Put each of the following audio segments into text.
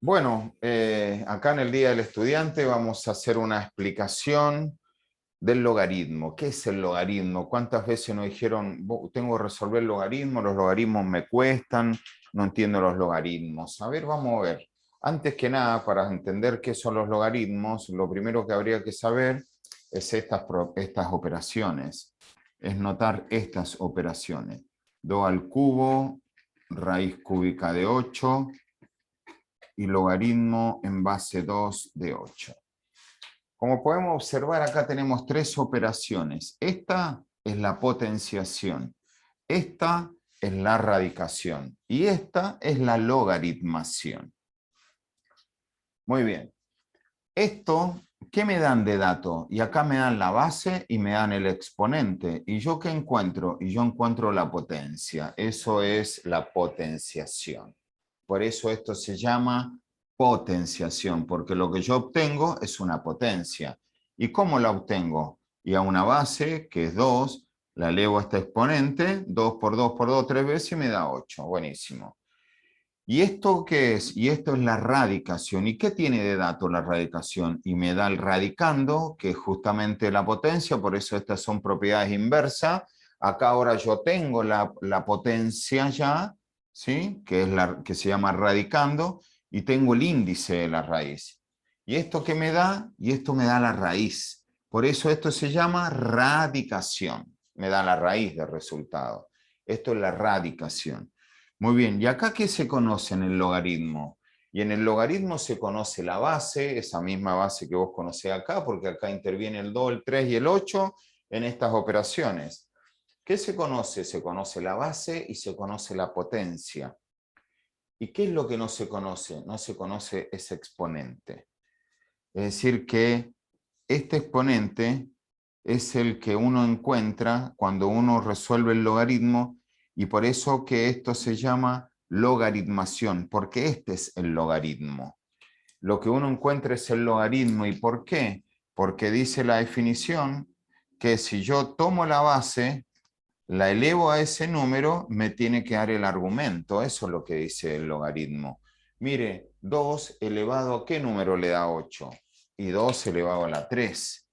Bueno, acá en el Día del Estudiante vamos a hacer una explicación del logaritmo. ¿Qué es el logaritmo? ¿Cuántas veces nos dijeron, tengo que resolver los logaritmos me cuestan, no entiendo los logaritmos? A ver, vamos a ver. Antes que nada, para entender qué son los logaritmos, lo primero que habría que saber es estas operaciones, es notar estas operaciones. 2 al cubo, raíz cúbica de 8, y logaritmo en base 2 de 8. Como podemos observar, acá tenemos tres operaciones. Esta es la potenciación, esta es la radicación y esta es la logaritmación. Muy bien. Esto, ¿qué me dan de dato? Y acá me dan la base y me dan el exponente. ¿Y yo qué encuentro? Y yo encuentro la potencia. Eso es la potenciación. Por eso esto se llama potenciación, porque lo que yo obtengo es una potencia. ¿Y cómo la obtengo? Y a una base, que es 2, la elevo a este exponente, 2 por 2 por 2, 3 veces y me da 8. Buenísimo. ¿Y esto qué es? Y esto es la radicación. ¿Y qué tiene de dato la radicación? Y me da el radicando, que es justamente la potencia, por eso estas son propiedades inversas. Acá ahora yo tengo la potencia ya, ¿sí? Que es que se llama radicando, y tengo el índice de la raíz. ¿Y esto qué me da? Y esto me da la raíz. Por eso esto se llama radicación. Me da la raíz del resultado. Esto es la radicación. Muy bien, ¿y acá qué se conoce en el logaritmo? Y en el logaritmo se conoce la base, esa misma base que vos conocés acá, porque acá interviene el 2, el 3 y el 8 en estas operaciones. ¿Qué se conoce? Se conoce la base y se conoce la potencia. ¿Y qué es lo que no se conoce? No se conoce ese exponente. Es decir, que este exponente es el que uno encuentra cuando uno resuelve el logaritmo, y por eso que esto se llama logaritmación, porque este es el logaritmo. Lo que uno encuentra es el logaritmo. ¿Y por qué? Porque dice la definición que si yo tomo la base, la elevo a ese número, me tiene que dar el argumento. Eso es lo que dice el logaritmo. Mire, 2 elevado a ¿qué número le da 8? Y 2 elevado a la 3.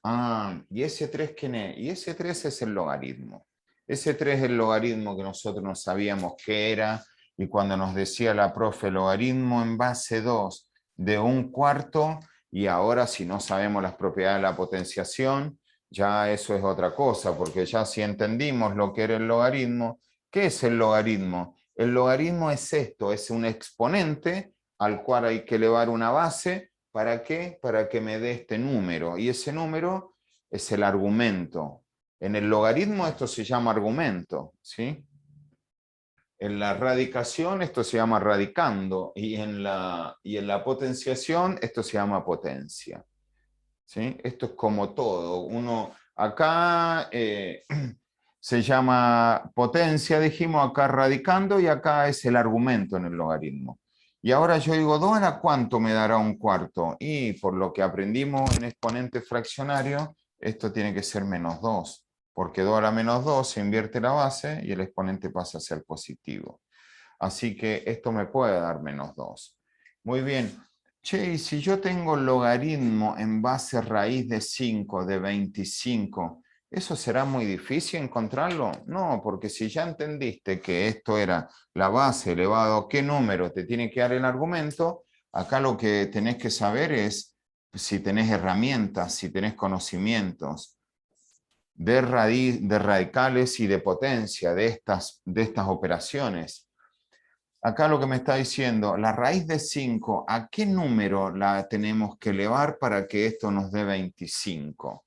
Ah, ¿y ese 3 quién es? Y ese 3 es el logaritmo. Ese 3 es el logaritmo que nosotros no sabíamos qué era, y cuando nos decía la profe logaritmo en base 2 de 1/4, y ahora si no sabemos las propiedades de la potenciación, ya eso es otra cosa, porque ya si entendimos lo que era el logaritmo, ¿qué es el logaritmo? El logaritmo es esto, es un exponente al cual hay que elevar una base. ¿Para qué? Para que me dé este número. Y ese número es el argumento. En el logaritmo esto se llama argumento, ¿sí? En la radicación esto se llama radicando, y en la potenciación esto se llama potencia, ¿sí? Esto es como todo. Uno acá se llama potencia, dijimos, acá radicando, y acá es el argumento en el logaritmo. Y ahora yo digo, ¿2 a la cuánto me dará 1/4? Y por lo que aprendimos en exponente fraccionario, esto tiene que ser -2, porque 2 a la -2 se invierte la base y el exponente pasa a ser positivo. Así que esto me puede dar -2. Muy bien. Che, y si yo tengo logaritmo en base raíz de 5, de 25, ¿eso será muy difícil encontrarlo? No, porque si ya entendiste que esto era la base elevado a qué número te tiene que dar el argumento, acá lo que tenés que saber es si tenés herramientas, si tenés conocimientos de radicales y de potencia de estas operaciones. Acá lo que me está diciendo, la raíz de 5, ¿a qué número la tenemos que elevar para que esto nos dé 25?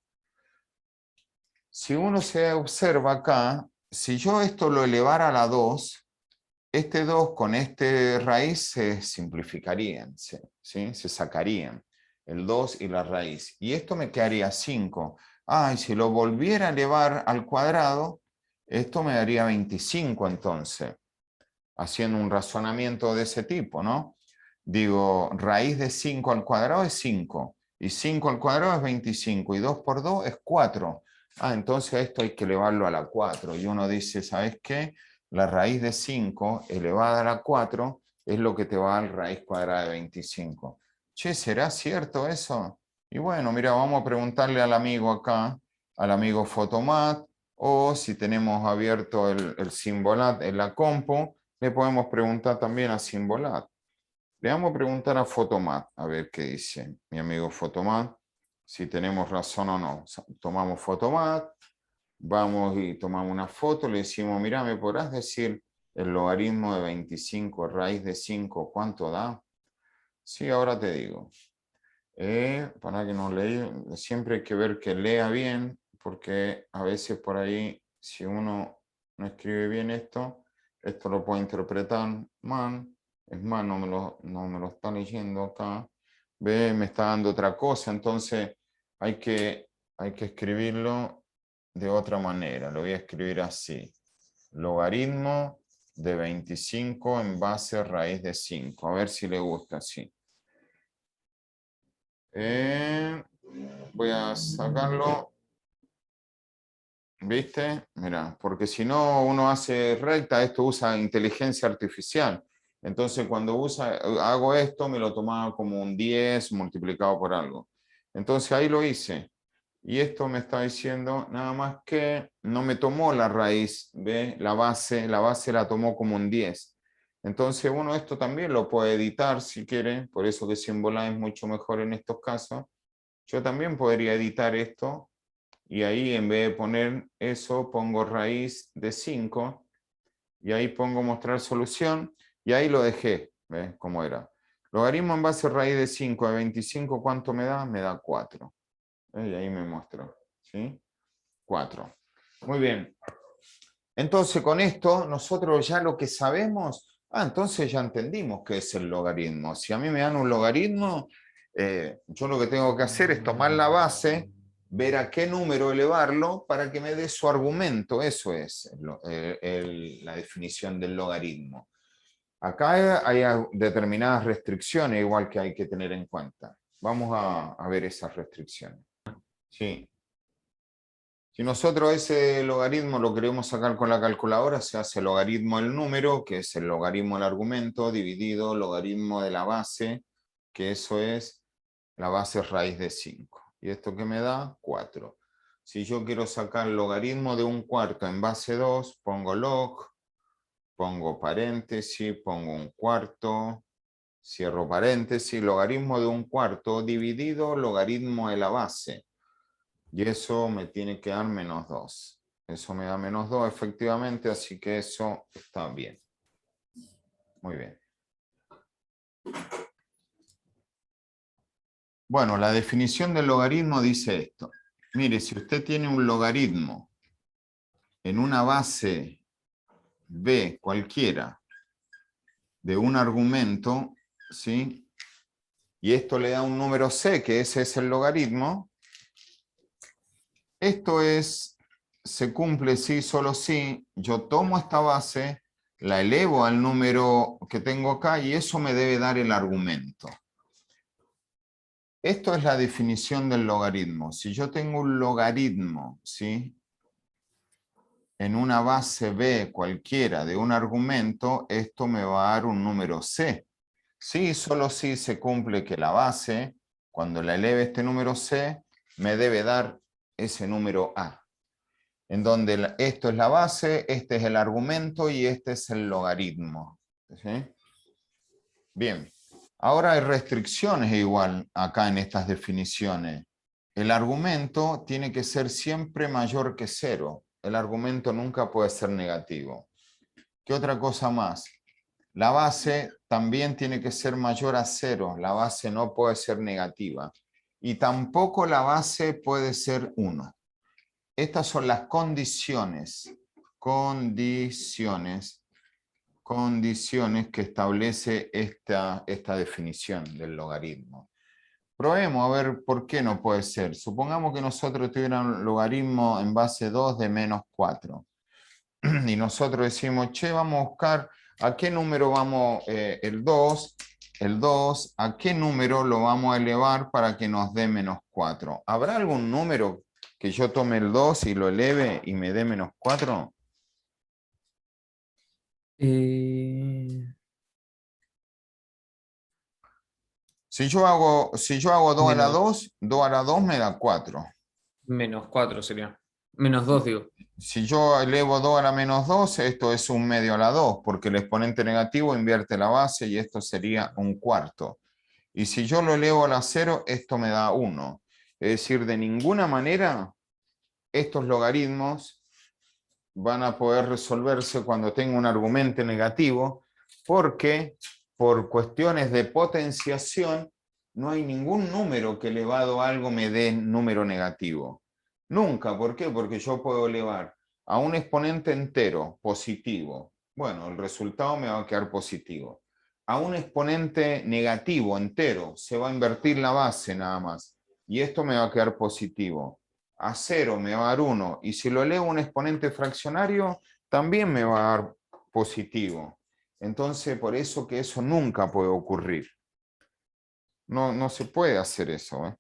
Si uno se observa acá, si yo esto lo elevara a la 2, este 2 con este raíz se simplificarían, ¿sí? Se sacarían el 2 y la raíz. Y esto me quedaría 5. Ah, y si lo volviera a elevar al cuadrado, esto me daría 25 entonces, haciendo un razonamiento de ese tipo, ¿no? Digo, raíz de 5 al cuadrado es 5, y 5 al cuadrado es 25, y 2 por 2 es 4. Ah, entonces esto hay que elevarlo a la 4, y uno dice, ¿sabes qué? La raíz de 5 elevada a la 4 es lo que te va a dar raíz cuadrada de 25. Che, ¿será cierto eso? Y bueno, mira, vamos a preguntarle al amigo acá, al amigo Photomat, o si tenemos abierto el Symbolat en la compu, le podemos preguntar también a Symbolat. Le vamos a preguntar a Photomat, a ver qué dice mi amigo Photomat, si tenemos razón o no. Tomamos Photomat, vamos y tomamos una foto, le decimos, mira, ¿me podrás decir el logaritmo de 25 raíz de 5 cuánto da? Sí, ahora te digo. Para que no leí, siempre hay que ver que lea bien, porque a veces por ahí, si uno no escribe bien esto lo puede interpretar mal. Es más, no me lo está leyendo acá. Ve, me está dando otra cosa, entonces hay que escribirlo de otra manera. Lo voy a escribir así. Logaritmo de 25 en base a raíz de 5. A ver si le gusta así. Voy a sacarlo. ¿Viste? Mira, porque si no uno hace recta, esto usa inteligencia artificial. Entonces cuando hago esto, me lo tomaba como un 10 multiplicado por algo. Entonces ahí lo hice. Y esto me está diciendo nada más que no me tomó la raíz, ¿ve? La base la tomó como un 10. Entonces uno esto también lo puede editar si quiere, por eso que Symbolat es mucho mejor en estos casos. Yo también podría editar esto y ahí en vez de poner eso, pongo raíz de 5 y ahí pongo mostrar solución y ahí lo dejé, ¿ves cómo era? Logaritmo en base a raíz de 5 de 25, ¿cuánto me da? Me da 4. Y ahí me muestro, ¿sí? 4. Muy bien. Entonces con esto nosotros ya lo que sabemos, entonces ya entendimos qué es el logaritmo. Si a mí me dan un logaritmo, yo lo que tengo que hacer es tomar la base, ver a qué número elevarlo para que me dé su argumento. Eso es la definición del logaritmo. Acá hay determinadas restricciones igual que hay que tener en cuenta. Vamos a ver esas restricciones. Sí. Si nosotros ese logaritmo lo queremos sacar con la calculadora, se hace logaritmo del número, que es el logaritmo del argumento, dividido logaritmo de la base, que eso es la base raíz de 5. ¿Y esto qué me da? 4. Si yo quiero sacar logaritmo de un cuarto en base 2, pongo log, pongo paréntesis, pongo un cuarto, cierro paréntesis, logaritmo de un cuarto dividido logaritmo de la base. Y eso me tiene que dar menos 2. Eso me da menos 2 efectivamente, así que eso está bien. Muy bien. Bueno, la definición del logaritmo dice esto. Mire, si usted tiene un logaritmo en una base b cualquiera de un argumento, ¿sí? Y esto le da un número c, que ese es el logaritmo, esto se cumple si, solo si yo tomo esta base, la elevo al número que tengo acá y eso me debe dar el argumento. Esto es la definición del logaritmo. Si yo tengo un logaritmo, ¿sí?, en una base b cualquiera de un argumento, esto me va a dar un número c. Sí, solo si se cumple que la base, cuando la eleve este número c, me debe dar ese número a. En donde esto es la base, este es el argumento y este es el logaritmo. ¿Sí? Bien, ahora hay restricciones igual acá en estas definiciones. El argumento tiene que ser siempre mayor que 0. El argumento nunca puede ser negativo. ¿Qué otra cosa más? La base también tiene que ser mayor a 0. La base no puede ser negativa. Y tampoco la base puede ser 1. Estas son las condiciones que establece esta definición del logaritmo. Probemos a ver por qué no puede ser. Supongamos que nosotros tuviéramos un logaritmo en base 2 de menos 4. Y nosotros decimos, che, vamos a buscar a qué número vamos, el 2, a qué número lo vamos a elevar para que nos dé menos 4. ¿Habrá algún número que yo tome el 2 y lo eleve y me dé menos 4? Si yo hago 2 a la Menos, 2, 2 a la 2 me da 4. menos 4 sería. Menos 2 digo. Si yo elevo 2 a la menos 2, esto es un medio a la 2, porque el exponente negativo invierte la base y esto sería un cuarto. Y si yo lo elevo a la 0, esto me da 1. Es decir, de ninguna manera estos logaritmos van a poder resolverse cuando tengo un argumento negativo, porque por cuestiones de potenciación no hay ningún número que elevado a algo me dé número negativo. Nunca. ¿Por qué? Porque yo puedo elevar a un exponente entero positivo. Bueno, el resultado me va a quedar positivo. A un exponente negativo entero se va a invertir la base nada más. Y esto me va a quedar positivo. A 0 me va a dar 1. Y si lo elevo a un exponente fraccionario, también me va a dar positivo. Entonces, por eso que eso nunca puede ocurrir. No se puede hacer eso, ¿eh?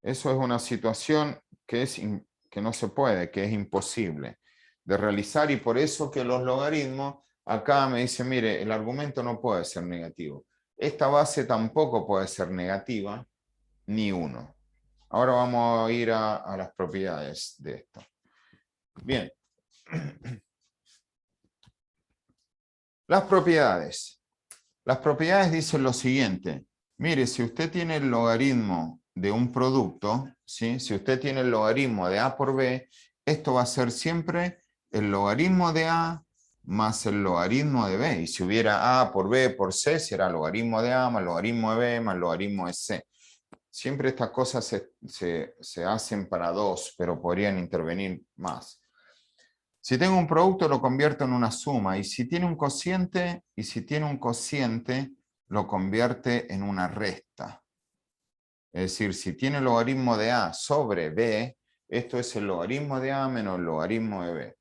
Eso es una situación que no se puede, que es imposible de realizar, y por eso que los logaritmos, acá me dicen, mire, el argumento no puede ser negativo. Esta base tampoco puede ser negativa, ni 1. Ahora vamos a ir a las propiedades de esto. Bien. Las propiedades. Las propiedades dicen lo siguiente. Mire, si usted tiene el logaritmo de un producto, ¿sí? Si usted tiene el logaritmo de A por B, esto va a ser siempre el logaritmo de A más el logaritmo de B. Y si hubiera A por B por C, será logaritmo de A más logaritmo de B más logaritmo de C. Siempre estas cosas se hacen para dos, pero podrían intervenir más. Si tengo un producto, lo convierto en una suma. Y si tiene un cociente, lo convierte en una resta. Es decir, si tiene el logaritmo de A sobre B, esto es el logaritmo de A menos el logaritmo de B.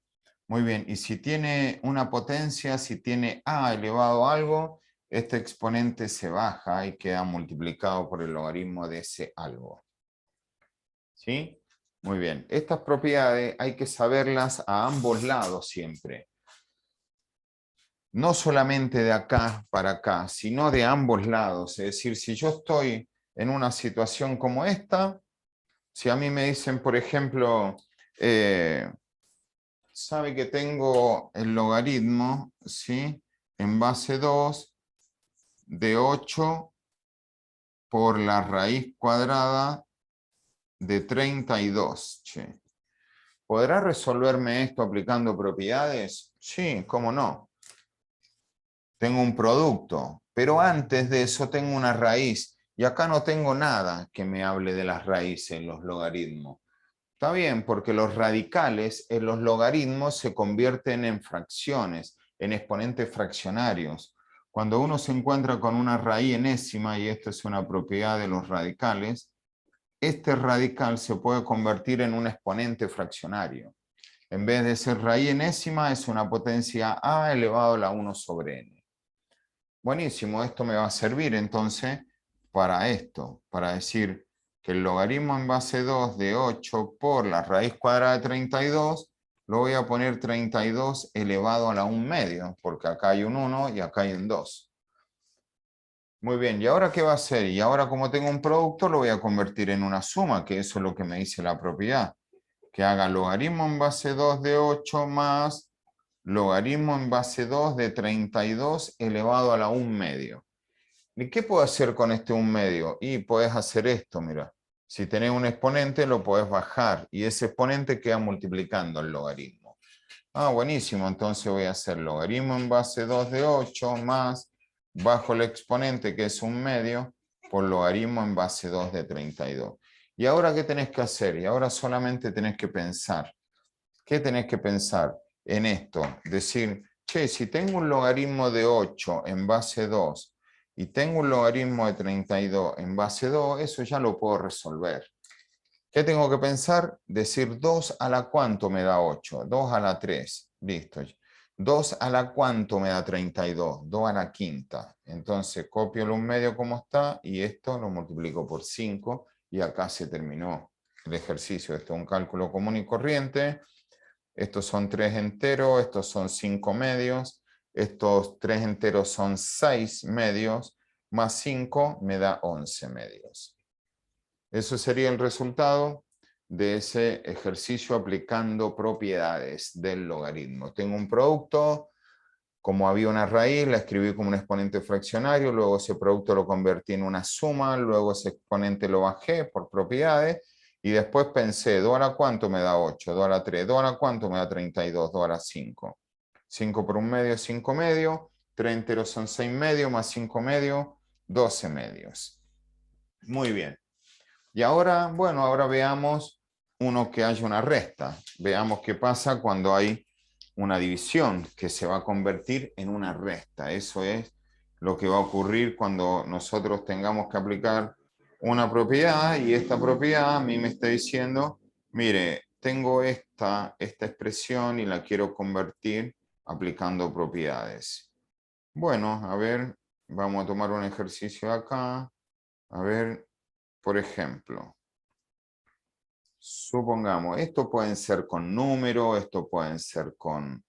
Muy bien, y si tiene una potencia, si tiene A elevado a algo, este exponente se baja y queda multiplicado por el logaritmo de ese algo. ¿Sí? Muy bien. Estas propiedades hay que saberlas a ambos lados siempre. No solamente de acá para acá, sino de ambos lados. Es decir, si yo estoy en una situación como esta, si a mí me dicen, por ejemplo, sabe que tengo el logaritmo, ¿sí? En base 2 de 8 por la raíz cuadrada de 32. Che. ¿Podrá resolverme esto aplicando propiedades? Sí, cómo no. Tengo un producto, pero antes de eso tengo una raíz, y acá no tengo nada que me hable de las raíces en los logaritmos. Está bien, porque los radicales en los logaritmos se convierten en fracciones, en exponentes fraccionarios. Cuando uno se encuentra con una raíz enésima, y esto es una propiedad de los radicales, este radical se puede convertir en un exponente fraccionario. En vez de ser raíz enésima, es una potencia a elevado a la 1 sobre n. Buenísimo, esto me va a servir entonces para esto, para decir que el logaritmo en base 2 de 8 por la raíz cuadrada de 32, lo voy a poner 32 elevado a la 1 medio, porque acá hay un 1 y acá hay un 2. Muy bien, ¿y ahora qué va a hacer? Y ahora, como tengo un producto, lo voy a convertir en una suma, que eso es lo que me dice la propiedad. Que haga logaritmo en base 2 de 8 más logaritmo en base 2 de 32 elevado a la 1 medio. ¿Y qué puedo hacer con este 1 medio? Y puedes hacer esto, mira. Si tenés un exponente, lo podés bajar, y ese exponente queda multiplicando el logaritmo. Ah, buenísimo, entonces voy a hacer logaritmo en base 2 de 8 más, bajo el exponente que es 1 medio, por logaritmo en base 2 de 32. ¿Y ahora qué tenés que hacer? Y ahora solamente tenés que pensar. ¿Qué tenés que pensar en esto? Decir, che, si tengo un logaritmo de 8 en base 2 y tengo un logaritmo de 32 en base 2, eso ya lo puedo resolver. ¿Qué tengo que pensar? Decir 2 a la cuánto me da 8, 2 a la 3, listo. 2 a la cuánto me da 32, 2 a la quinta. Entonces copio el 1 medio como está y esto lo multiplico por 5 y acá se terminó el ejercicio. Esto es un cálculo común y corriente. Estos son 3 enteros, estos son 5 medios, estos 3 enteros son 6 medios, más 5 me da 11 medios. Eso sería el resultado de ese ejercicio aplicando propiedades del logaritmo. Tengo un producto, como había una raíz, la escribí como un exponente fraccionario, luego ese producto lo convertí en una suma, luego ese exponente lo bajé por propiedades, y después pensé, ¿2 a la cuánto me da 8? ¿2 a la 3? ¿2 a la cuánto me da 32? ¿2 a la 5? 5 por un medio, 5 medios, 3 enteros son 6 medios, más 5 medios, 12 medios. Muy bien. Y ahora, bueno, ahora veamos uno que haya una resta. Veamos qué pasa cuando hay una división que se va a convertir en una resta. Eso es lo que va a ocurrir cuando nosotros tengamos que aplicar una propiedad, y esta propiedad a mí me está diciendo, mire, tengo esta expresión y la quiero convertir aplicando propiedades. Bueno, a ver, vamos a tomar un ejercicio acá. A ver, por ejemplo, supongamos, esto pueden ser con números, esto pueden ser con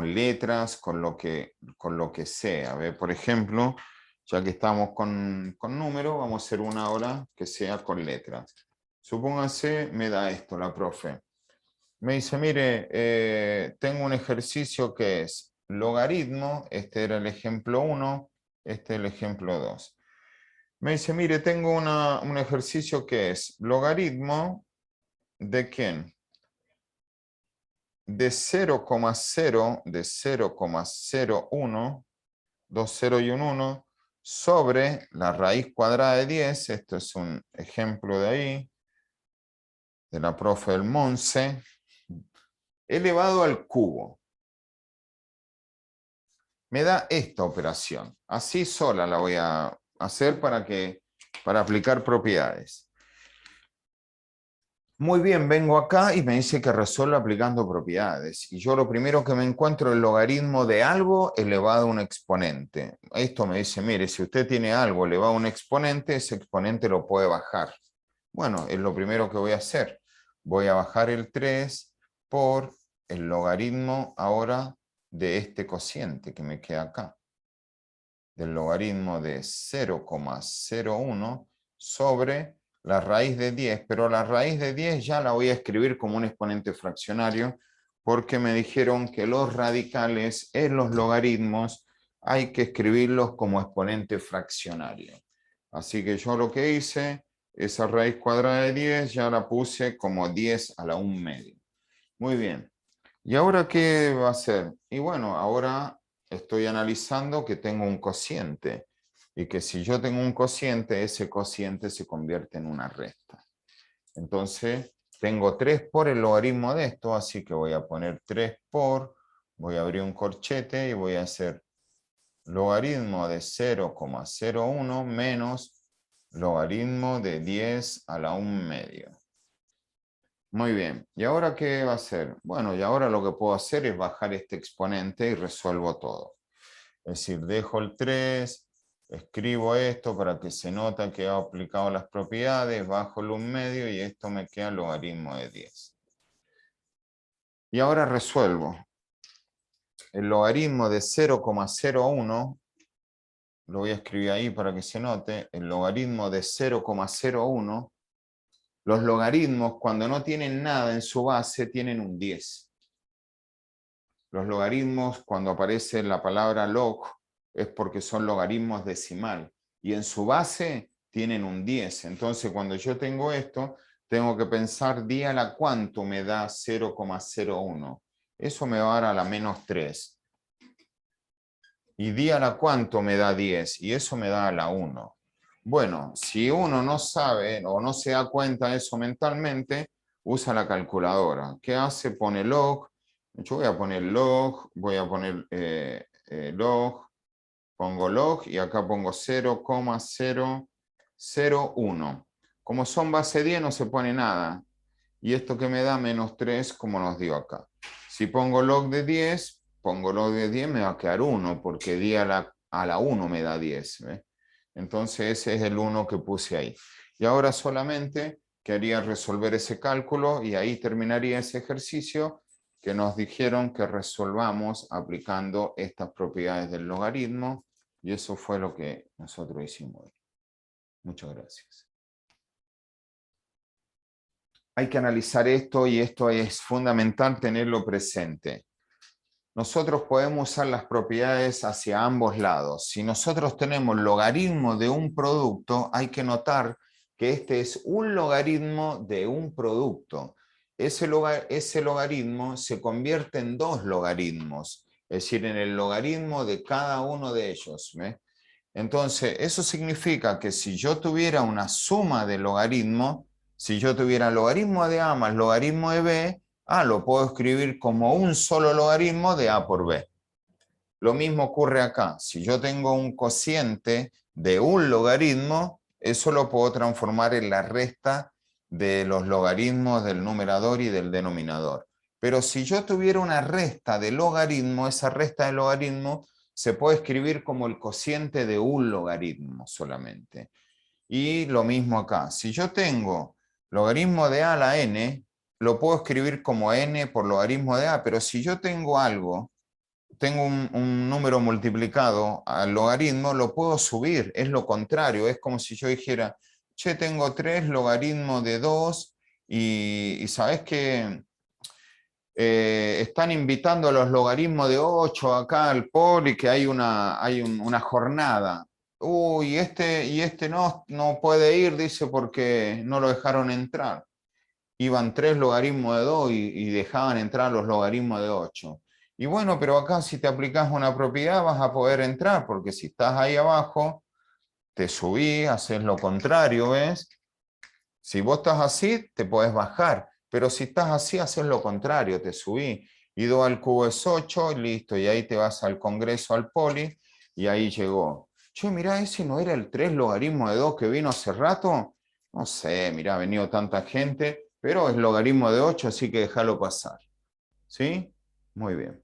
letras, con lo que sea. ¿Ve? Por ejemplo, ya que estamos con números, vamos a hacer una ahora que sea con letras. Supónganse, me da esto la profe. Me dice, mire, tengo un ejercicio que es logaritmo, este era el ejemplo 1, este es el ejemplo 2. Me dice, mire, tengo un ejercicio que es logaritmo de ¿quién? De 0,0, de 0,01, 2 0 y un 1, sobre la raíz cuadrada de 10, esto es un ejemplo de ahí, de la profe del Monse, elevado al cubo. Me da esta operación. Así sola la voy a hacer para aplicar propiedades. Muy bien, vengo acá y me dice que resuelve aplicando propiedades. Y yo lo primero que me encuentro es el logaritmo de algo elevado a un exponente. Esto me dice, mire, si usted tiene algo elevado a un exponente, ese exponente lo puede bajar. Bueno, es lo primero que voy a hacer. Voy a bajar el 3 por el logaritmo ahora de este cociente que me queda acá. Del logaritmo de 0,01 sobre la raíz de 10, pero la raíz de 10 ya la voy a escribir como un exponente fraccionario porque me dijeron que los radicales en los logaritmos hay que escribirlos como exponente fraccionario. Así que yo lo que hice, esa raíz cuadrada de 10 ya la puse como 10 a la 1 medio. Muy bien. ¿Y ahora qué va a hacer? Y bueno, ahora estoy analizando que tengo un cociente y que si yo tengo un cociente, ese cociente se convierte en una resta. Entonces, tengo 3 por el logaritmo de esto, así que voy a poner 3 por, voy a abrir un corchete y voy a hacer logaritmo de 0,01 menos logaritmo de 10 a la 1 medio. Muy bien, ¿y ahora qué va a hacer? Bueno, y ahora lo que puedo hacer es bajar este exponente y resuelvo todo. Es decir, dejo el 3, escribo esto para que se nota que he aplicado las propiedades, bajo el 1 medio y esto me queda logaritmo de 10. Y ahora resuelvo. El logaritmo de 0,01, lo voy a escribir ahí para que se note, el logaritmo de 0,01. Los logaritmos, cuando no tienen nada en su base, tienen un 10. Los logaritmos, cuando aparece la palabra log, es porque son logaritmos decimal. Y en su base tienen un 10. Entonces, cuando yo tengo esto, tengo que pensar ¿10 a la cuánto me da 0,01? Eso me va a dar a la menos 3. Y ¿10 a la cuánto me da 10? Y eso me da a la 1. Bueno, si uno no sabe o no se da cuenta de eso mentalmente, usa la calculadora. ¿Qué hace? Pone log. Yo voy a poner log, voy a poner log, pongo log y acá pongo 0,001. Como son base 10 no se pone nada. Y esto que me da menos 3 como nos dio acá. Si pongo log de 10, pongo log de 10 me va a quedar 1 porque 10 a la 1 me da 10. ¿Ve? Entonces ese es el 1 que puse ahí. Y ahora solamente quería resolver ese cálculo y ahí terminaría ese ejercicio que nos dijeron que resolvamos aplicando estas propiedades del logaritmo. Y eso fue lo que nosotros hicimos hoy. Muchas gracias. Hay que analizar esto y esto es fundamental tenerlo presente. Nosotros podemos usar las propiedades hacia ambos lados. Si nosotros tenemos logaritmo de un producto, hay que notar que este es un logaritmo de un producto. Ese logaritmo se convierte en dos logaritmos, es decir, en el logaritmo de cada uno de ellos. ¿Ve? Entonces, eso significa que si yo tuviera una suma de logaritmos, si yo tuviera logaritmo de A más logaritmo de B, A lo puedo escribir como un solo logaritmo de A por B. Lo mismo ocurre acá. Si yo tengo un cociente de un logaritmo, eso lo puedo transformar en la resta de los logaritmos del numerador y del denominador. Pero si yo tuviera una resta de logaritmo, esa resta de logaritmo se puede escribir como el cociente de un logaritmo solamente. Y lo mismo acá. Si yo tengo logaritmo de A a la n, lo puedo escribir como n por logaritmo de A, pero si yo tengo algo, tengo un número multiplicado al logaritmo, lo puedo subir, es lo contrario, es como si yo dijera, che, tengo 3 logaritmos de 2 y ¿sabes qué? Están invitando a los logaritmos de 8 acá al poli, que hay una jornada. Uy, este no puede ir, dice, porque no lo dejaron entrar. Iban 3 logaritmos de 2 y dejaban entrar los logaritmos de 8. Y bueno, pero acá si te aplicas una propiedad vas a poder entrar, porque si estás ahí abajo, te subís, haces lo contrario, ¿ves? Si vos estás así, te podés bajar, pero si estás así, haces lo contrario, te subís. Y 2 al cubo es 8, y listo, y ahí te vas al congreso, al poli, y ahí llegó. Che, mirá, ese no era el 3 logaritmo de 2 que vino hace rato. No sé, mirá, ha venido tanta gente, pero es logaritmo de 8, así que déjalo pasar. ¿Sí? Muy bien.